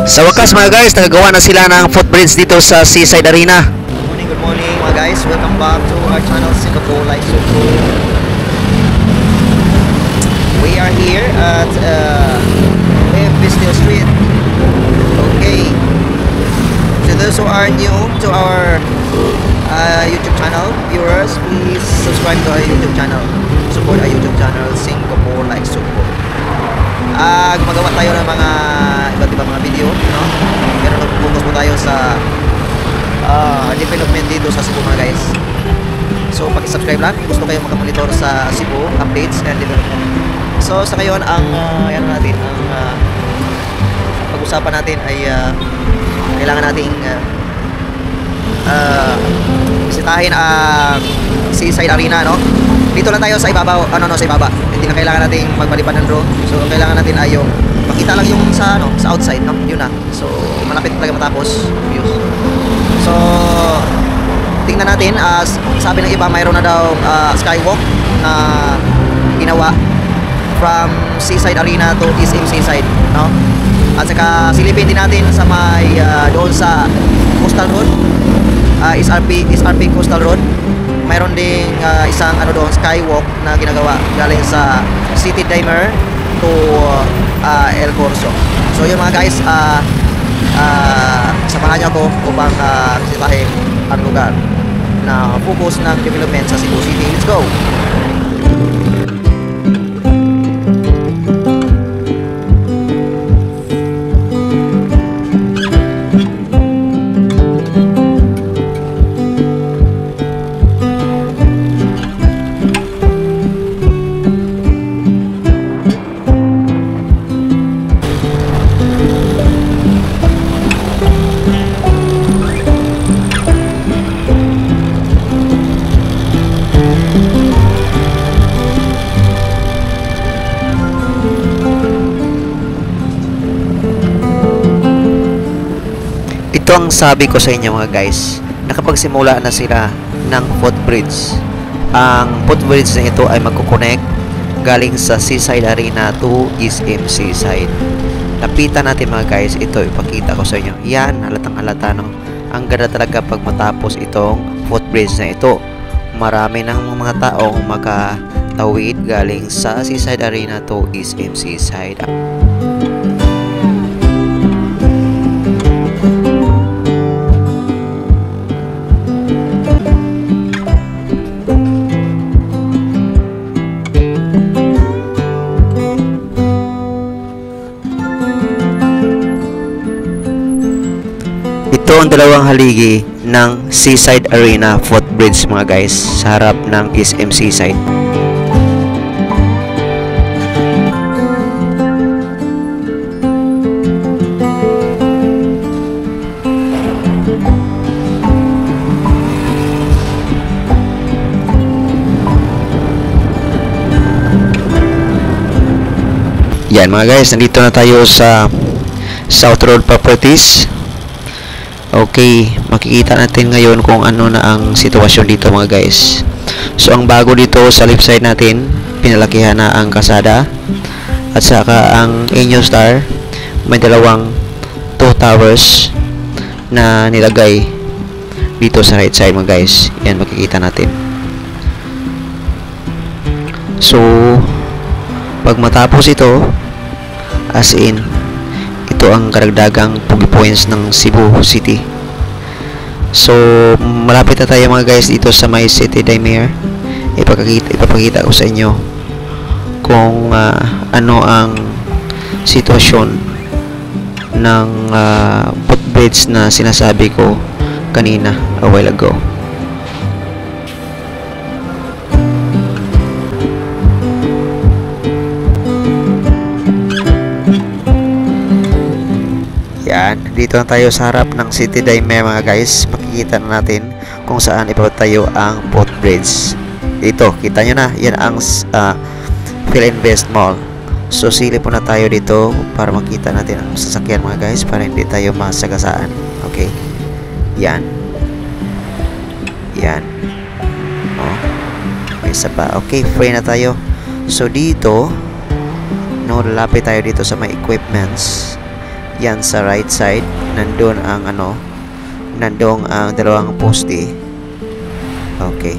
Sa wakas mga guys, nagagawa na sila ng footbridge dito sa Seaside Arena. Good morning mga guys. Welcome back to our channel, Singapore Life Supo. We are here at Bistil Street. Okay. So those who are new to our YouTube channel, viewers, please subscribe to our YouTube channel. Support our YouTube channel, Singapore Life Supo. Gumagawa tayo ng mga iba't ibang mga video, no? Pero nag-focus po tayo sa development dito sa Cebu mga guys. So pag-subscribe lang, gusto kayo makamonitor sa Cebu updates and development. So sa ngayon ang pag-usapan natin ay kailangan nating bisitahin ang Seaside Arena, no? Dito lang tayo sa ibabaw, sa ibaba. Hindi na kailangan nating magpalipad ng drone. So ang kailangan natin ay yung makita lang yung sa outside, no? Yun na. So malapit talaga matapos views. So tingnan natin, sabi ng iba mayroon na daw skywalk na ginawa from Seaside Arena to SM Seaside, no? At saka silipin din natin sa may doon sa Coastal Road, SRP Coastal Road. Mayroon ding isang doon skywalk na ginagawa galing sa City Dimer to El Corso. So yun mga guys, samahan niyo ako upang bisitahin ang lugar na focus ng development sa Cebu City. Let's go! Ito ang sabi ko sa inyo mga guys, nakapagsimula na sila ng footbridge. Ang footbridge na ito ay magkukonect galing sa Seaside Arena to SM Seaside. Lapitan natin mga guys, ito ipakita ko sa inyo. Yan, halatang halata, no? Ang ganda talaga pag matapos itong footbridge na ito. Marami ng mga taong makatawid galing sa Seaside Arena to SM Seaside. Ito ang dalawang haligi ng Seaside Arena footbridge mga guys sa harap ng SM Seaside. Yan mga guys, nandito na tayo sa South Road Properties. Okay, makikita natin ngayon kung ano na ang sitwasyon dito mga guys. So ang bago dito sa left side natin, pinalakihan na ang kasada. At saka ang Inyo Star, may dalawang 2 towers na nilagay dito sa right side mga guys. Yan makikita natin. So pag matapos ito, as in ito ang karagdagang points ng Cebu City. So malapit na tayo mga guys dito sa may City Dimer. Ipapakita ko sa inyo kung ano ang sitwasyon ng footbridge na sinasabi ko kanina a while ago. Yan, dito na tayo sa harap ng City Dimer mga guys. Makikita na natin kung saan ipapatayo ang footbridge. Dito, kita nyo na, yan ang Philinvest Mall. So silip po na tayo dito para makita natin ang sasakyan mga guys, para hindi tayo masagasaan. Okay, yan. Yan. Isa pa. Okay, free na tayo. So dito, no, lalapit tayo dito sa may equipments. Yan sa right side, nandun ang nandong ang dalawang poste. Okay.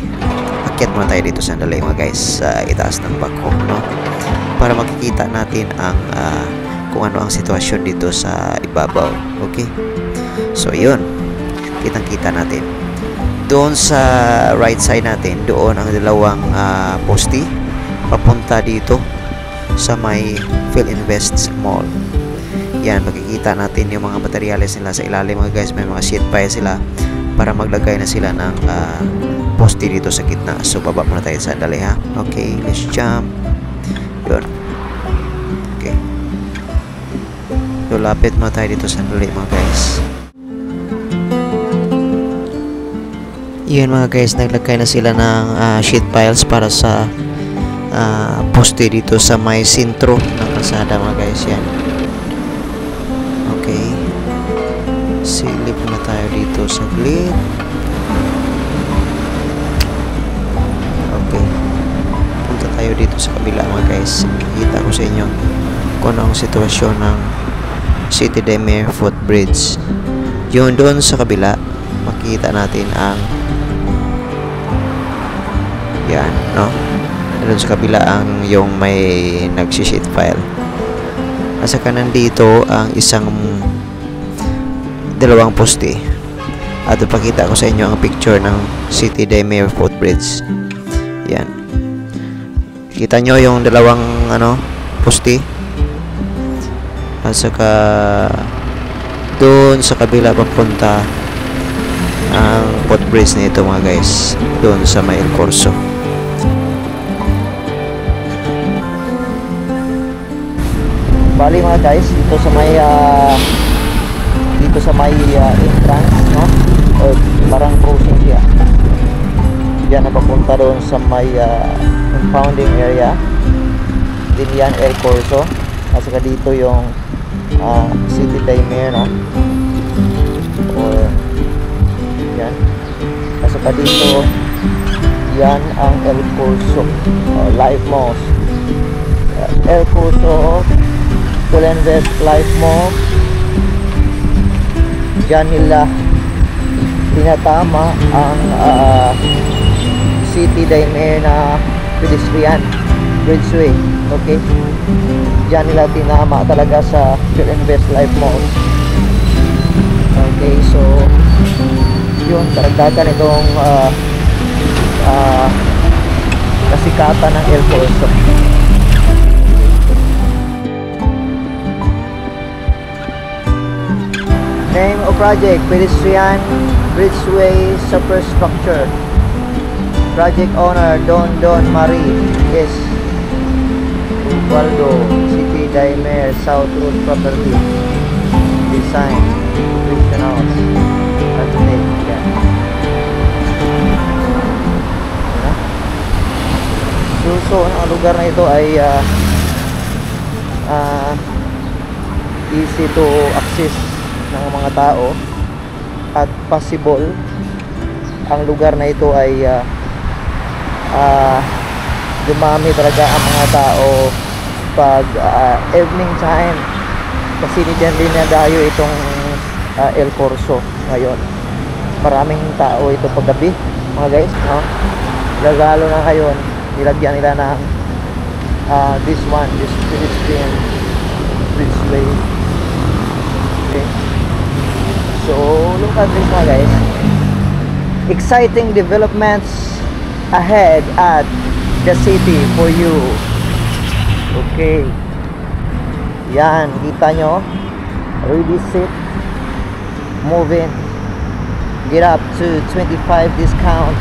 Akyat muna tayo dito sandali mga guys sa itaas ng bako, no? Para makikita natin ang kung ano ang sitwasyon dito sa ibabaw. Okay. So, yun. Kitang-kita natin. Doon sa right side natin, doon ang dalawang poste papunta dito sa may Philinvest Mall. Yan, makikita natin yung mga materyales nila sa ilalim mga guys. May mga sheet pile sila para maglagay na sila ng poste dito sa gitna. So, baba muna tayo sandali ha. Okay, let's jump. Yun. Okay. So, lapit muna tayo dito sandali mga guys. Yun mga guys, naglagay na sila ng sheet piles para sa poste dito sa may sentro ng kalsada mga guys. Yan. Okay. Silip na tayo dito sa glit. Okay. Punta tayo dito sa kabila mga guys. Kita ko sa inyo kung ano ang sitwasyon ng City Daymare Footbridge. Yun, doon sa kabila makikita natin ang yan, no? Doon sa kabila ang yung may nagsisheet file. Nasa kanan dito ang isang dalawang poste. At ipakita ko sa inyo ang picture ng City Daymare Footbridge. Yan. Kita nyo yung dalawang poste. At saka doon sa kabila papunta ang footbridge na ito mga guys. Doon sa may El Corso. Bali mga guys, dito sa may entrance, no? O parang crossing siya. Diyan na papunta doon sa may impounding area. Din yan El Corso. At saka dito yung City Daymare, no? Or yan. At saka dito yan ang El Corso, Life Malls. El Corso, Philinvest Life Mall. Diyan nila tinatama ang City Daymare na pedestrian bridgeway. Okay, diyan nila tinama talaga sa Philinvest Life Mall. Okay, so yun, karagdagan itong kasikatan ng El Corso. Name of project, pedestrian bridgeway superstructure. Project owner Don Marie S. Ubaldo, City Daymare South Road Property. Design, Christian House, architect. Yan. So ang lugar na ito ay easy to access ng mga tao at possible ang lugar na ito ay dumami talaga ang mga tao pag evening time kasi diyan din na dayo itong El Corso ngayon. Maraming tao ito paggabi mga guys, no? Lalo na ngayon nilagyan nila ng this pedestrian bridgeway. Okay. So, look at this mga guys. Exciting developments ahead at the city for you. Okay. Yan, kita nyo. Ready, set, move in. Get up to 25 discount.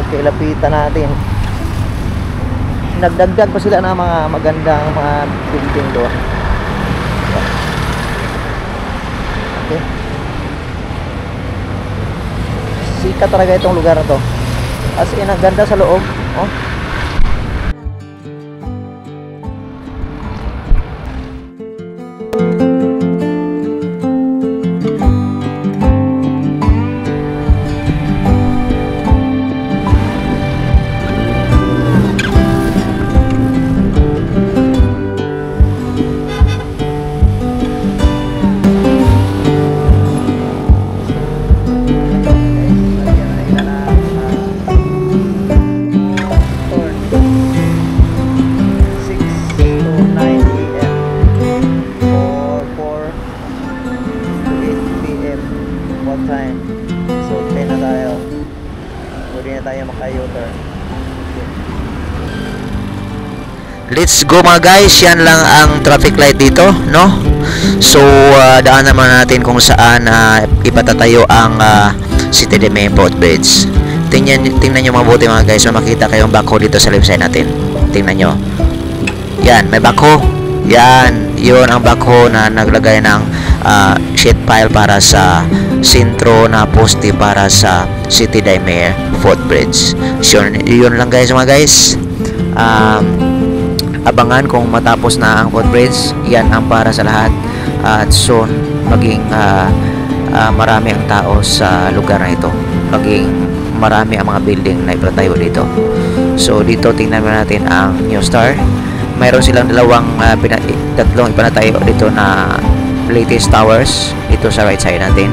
Okay, lapitan natin. Nagdagdag pa sila ng mga magandang mga building doon. Okay. Sikat talaga itong lugar na to. As in, ang ganda sa loob. Oh. tayo turn. Let's go mga guys, yan lang ang traffic light dito, no? So, daan naman natin kung saan ipatatayo ang City de May footbridge. Tingnan nyo mabuti mga guys, makita kayong backhoe dito sa left side natin. Tingnan nyo. Yan, may backhoe. Yan, yun ang backhoe na naglagay ng sheet pile para sa sentro na poste para sa City de May footbridge. So, yun lang guys mga guys. Abangan kung matapos na ang footbridge, yan ang para sa lahat at soon maging marami ang tao sa lugar na ito, maging marami ang mga building na ipatayo dito. So dito tingnan natin ang New Star. Mayroon silang tatlong ipanatayo dito na latest towers dito sa right side natin,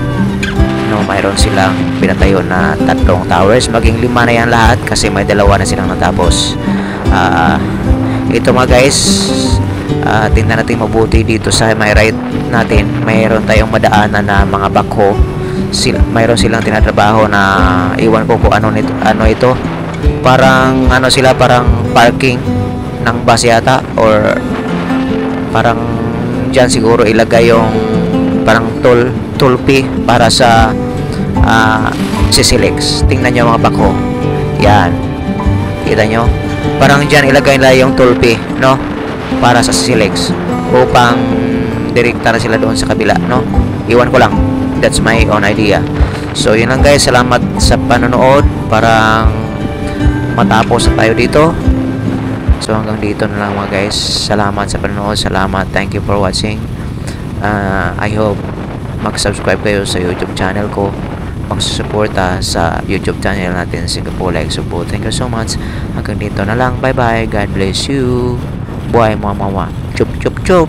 no? Mayroon silang pinatayo na tatlong towers, maging 5 na yan lahat kasi may 2 na silang natapos. Ito mga guys, tingnan natin mabuti dito sa may right natin. Mayroon tayong madaanan na mga backhoe. Mayroon silang tinatrabaho na iwan ko kung ano ito. Parang sila, parang parking ng bus yata, or parang dyan siguro ilagay yung parang toll fee para sa Sisilex. Tingnan nyo mga backhoe. Yan, kita nyo, parang dyan ilagay nila yung toll fee, no, para sa Sisilex upang direkta na sila doon sa kabila, no. Iwan ko lang, that's my own idea. So yun lang guys, salamat sa panonood. Parang matapos na tayo dito. So hanggang dito na lang mga guys. Salamat sa panonood, salamat, thank you for watching. I hope mag-subscribe kayo sa YouTube channel ko, magsusuporta sa YouTube channel natin, Singapore Like Subo. Thank you so much. Hanggang dito na lang. Bye bye. God bless you. Buhay mama. Chup chup chup.